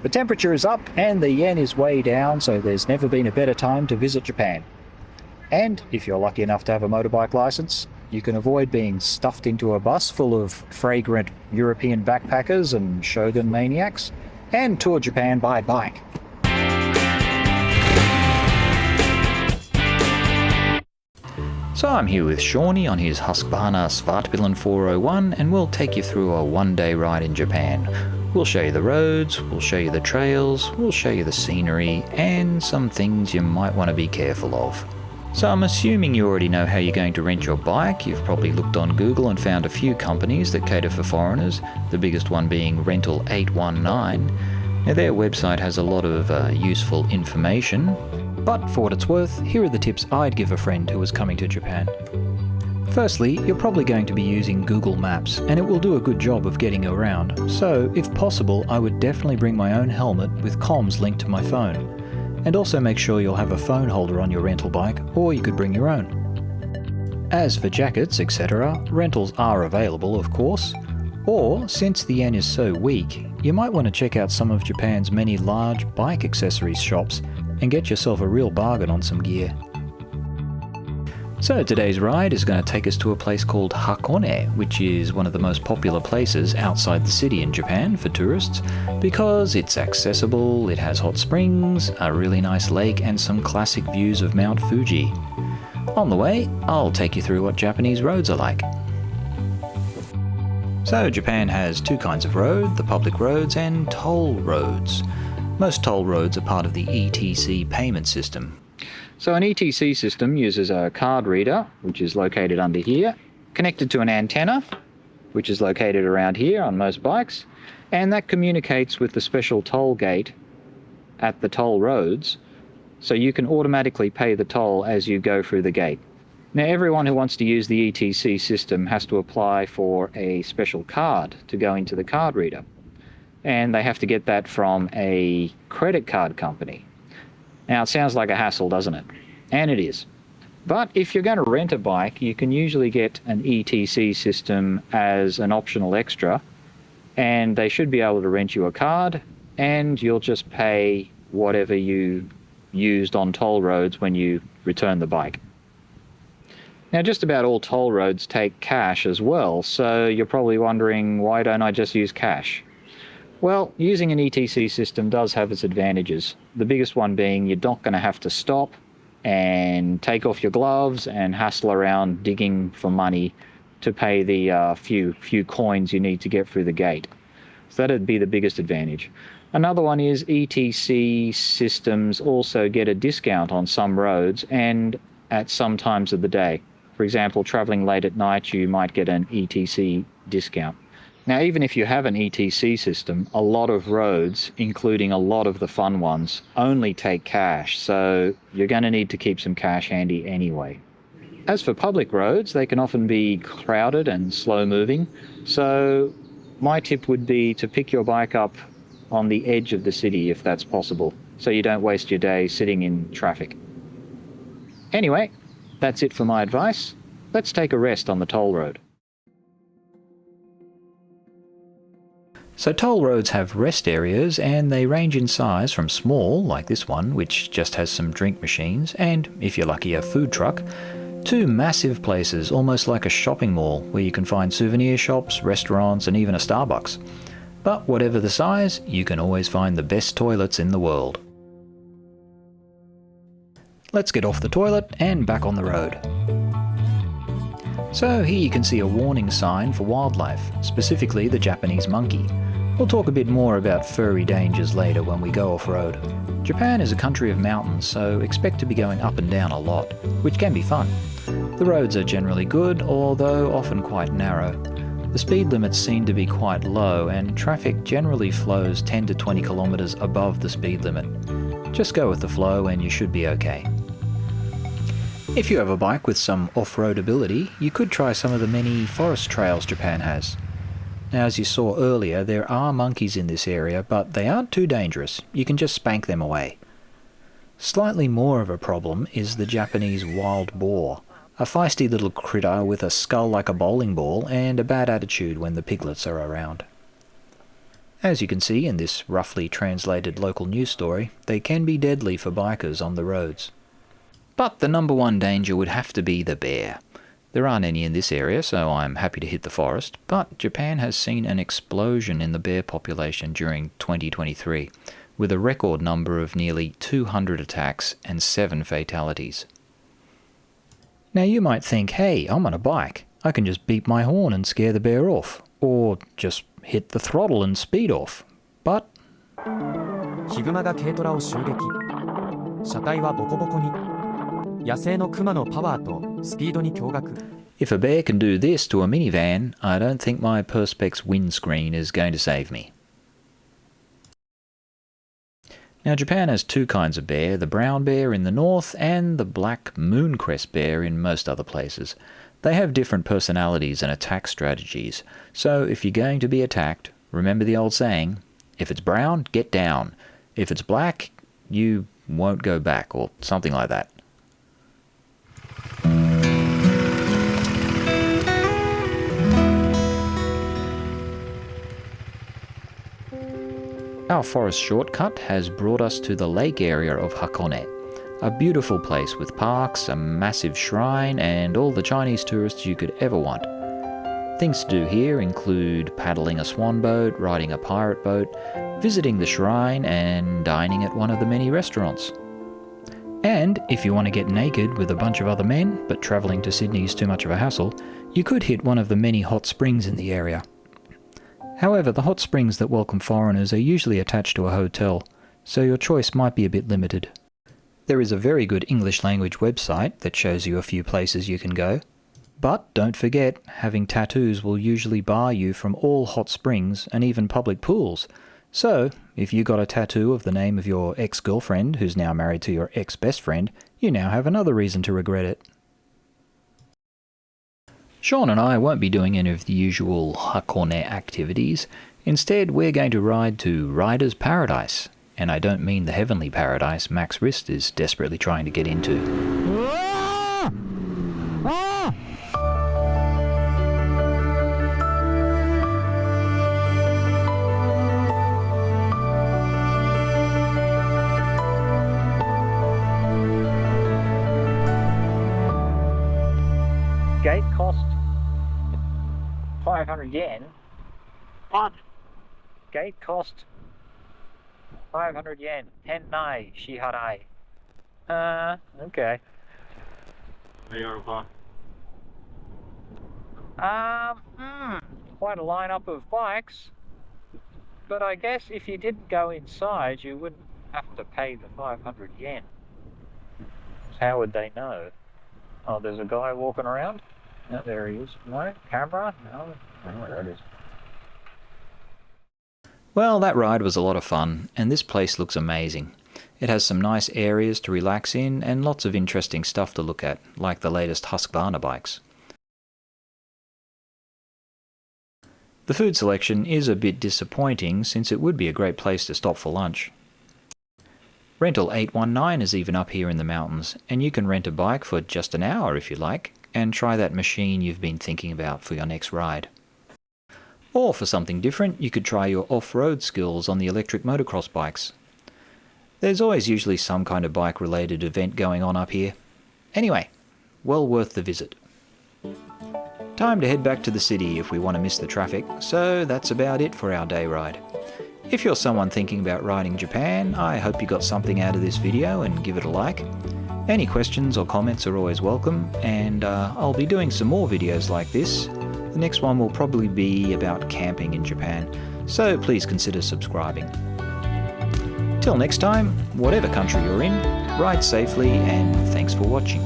The temperature is up and the yen is way down, so there's never been a better time to visit Japan. And if you're lucky enough to have a motorbike license, you can avoid being stuffed into a bus full of fragrant European backpackers and shogun maniacs, and tour Japan by bike. So I'm here with Shawnee on his Husqvarna Svartpilen 401, and we'll take you through a one-day ride in Japan. We'll show you the roads, we'll show you the trails, we'll show you the scenery, and some things you might want to be careful of. So I'm assuming you already know how you're going to rent your bike. You've probably looked on Google and found a few companies that cater for foreigners, the biggest one being Rental 819. Now their website has a lot of useful information, but for what it's worth, here are the tips I'd give a friend who was coming to Japan. Firstly, you're probably going to be using Google Maps, and it will do a good job of getting you around, so if possible I would definitely bring my own helmet with comms linked to my phone. And also make sure you'll have a phone holder on your rental bike, or you could bring your own. As for jackets, etc., rentals are available, of course, or since the yen is so weak, you might want to check out some of Japan's many large bike accessories shops and get yourself a real bargain on some gear. So today's ride is going to take us to a place called Hakone, which is one of the most popular places outside the city in Japan for tourists, because it's accessible, it has hot springs, a really nice lake, and some classic views of Mount Fuji. On the way, I'll take you through what Japanese roads are like. So Japan has two kinds of road, the public roads and toll roads. Most toll roads are part of the ETC payment system. So an ETC system uses a card reader, which is located under here, connected to an antenna, which is located around here on most bikes, and that communicates with the special toll gate at the toll roads, so you can automatically pay the toll as you go through the gate. Now everyone who wants to use the ETC system has to apply for a special card to go into the card reader, and they have to get that from a credit card company. Now it sounds like a hassle, doesn't it? And it is. But if you're going to rent a bike, you can usually get an ETC system as an optional extra, and they should be able to rent you a card, and you'll just pay whatever you used on toll roads when you return the bike. Now just about all toll roads take cash as well, so you're probably wondering, why don't I just use cash? Well, using an ETC system does have its advantages. The biggest one being you're not going to have to stop and take off your gloves and hassle around digging for money to pay the few coins you need to get through the gate. So that'd be the biggest advantage. Another one is ETC systems also get a discount on some roads and at some times of the day. For example, traveling late at night, you might get an ETC discount. Now, even if you have an ETC system, a lot of roads, including a lot of the fun ones, only take cash, so you're going to need to keep some cash handy anyway. As for public roads, they can often be crowded and slow-moving, so my tip would be to pick your bike up on the edge of the city if that's possible, so you don't waste your day sitting in traffic. Anyway, that's it for my advice. Let's take a rest on the toll road. So toll roads have rest areas, and they range in size from small, like this one, which just has some drink machines, and, if you're lucky, a food truck, to massive places, almost like a shopping mall, where you can find souvenir shops, restaurants, and even a Starbucks. But whatever the size, you can always find the best toilets in the world. Let's get off the toilet and back on the road. So here you can see a warning sign for wildlife, specifically the Japanese monkey. We'll talk a bit more about furry dangers later when we go off-road. Japan is a country of mountains, so expect to be going up and down a lot, which can be fun. The roads are generally good, although often quite narrow. The speed limits seem to be quite low, and traffic generally flows 10 to 20 kilometers above the speed limit. Just go with the flow and you should be okay. If you have a bike with some off-road ability, you could try some of the many forest trails Japan has. Now, as you saw earlier, there are monkeys in this area, but they aren't too dangerous. You can just spank them away. Slightly more of a problem is the Japanese wild boar, a feisty little critter with a skull like a bowling ball and a bad attitude when the piglets are around. As you can see in this roughly translated local news story, they can be deadly for bikers on the roads. But the number one danger would have to be the bear. There aren't any in this area, so I'm happy to hit the forest, but Japan has seen an explosion in the bear population during 2023, with a record number of nearly 200 attacks and 7 fatalities. Now you might think, hey, I'm on a bike. I can just beep my horn and scare the bear off, or just hit the throttle and speed off. But If a bear can do this to a minivan, I don't think my Perspex windscreen is going to save me. Now Japan has 2 kinds of bear, the brown bear in the north and the black mooncrest bear in most other places. They have different personalities and attack strategies, so if you're going to be attacked, remember the old saying, if it's brown, get down. If it's black, you won't go back, or something like that. Our forest shortcut has brought us to the lake area of Hakone, a beautiful place with parks, a massive shrine, and all the Chinese tourists you could ever want. Things to do here include paddling a swan boat, riding a pirate boat, visiting the shrine, and dining at one of the many restaurants. And if you want to get naked with a bunch of other men, but travelling to Sydney is too much of a hassle, you could hit one of the many hot springs in the area. However, the hot springs that welcome foreigners are usually attached to a hotel, so your choice might be a bit limited. There is a very good English language website that shows you a few places you can go. But don't forget, having tattoos will usually bar you from all hot springs and even public pools. So, if you got a tattoo of the name of your ex-girlfriend who's now married to your ex-best friend, you now have another reason to regret it. Sean and I won't be doing any of the usual Hakone activities. Instead, we're going to ride to Rider's Paradise. And I don't mean the heavenly paradise Max Wrist is desperately trying to get into. Gate cost 500 yen. What? Gate cost 500 yen. Hennai shiharai. Okay. Quite a lineup of bikes. But I guess if you didn't go inside, you wouldn't have to pay the 500 yen. How would they know? Oh, there's a guy walking around. Oh, there he is. No? Camera? No? Oh, there it is. Well, that ride was a lot of fun, and this place looks amazing. It has some nice areas to relax in and lots of interesting stuff to look at, like the latest Husqvarna bikes. The food selection is a bit disappointing since it would be a great place to stop for lunch. Rental 819 is even up here in the mountains, and you can rent a bike for just an hour if you like, and try that machine you've been thinking about for your next ride. Or for something different, you could try your off-road skills on the electric motocross bikes. There's always usually some kind of bike-related event going on up here. Anyway, well worth the visit. Time to head back to the city if we want to miss the traffic, so that's about it for our day ride. If you're someone thinking about riding Japan, I hope you got something out of this video and give it a like. Any questions or comments are always welcome, and I'll be doing some more videos like this. The next one will probably be about camping in Japan, so please consider subscribing. Till next time, whatever country you're in, ride safely and thanks for watching.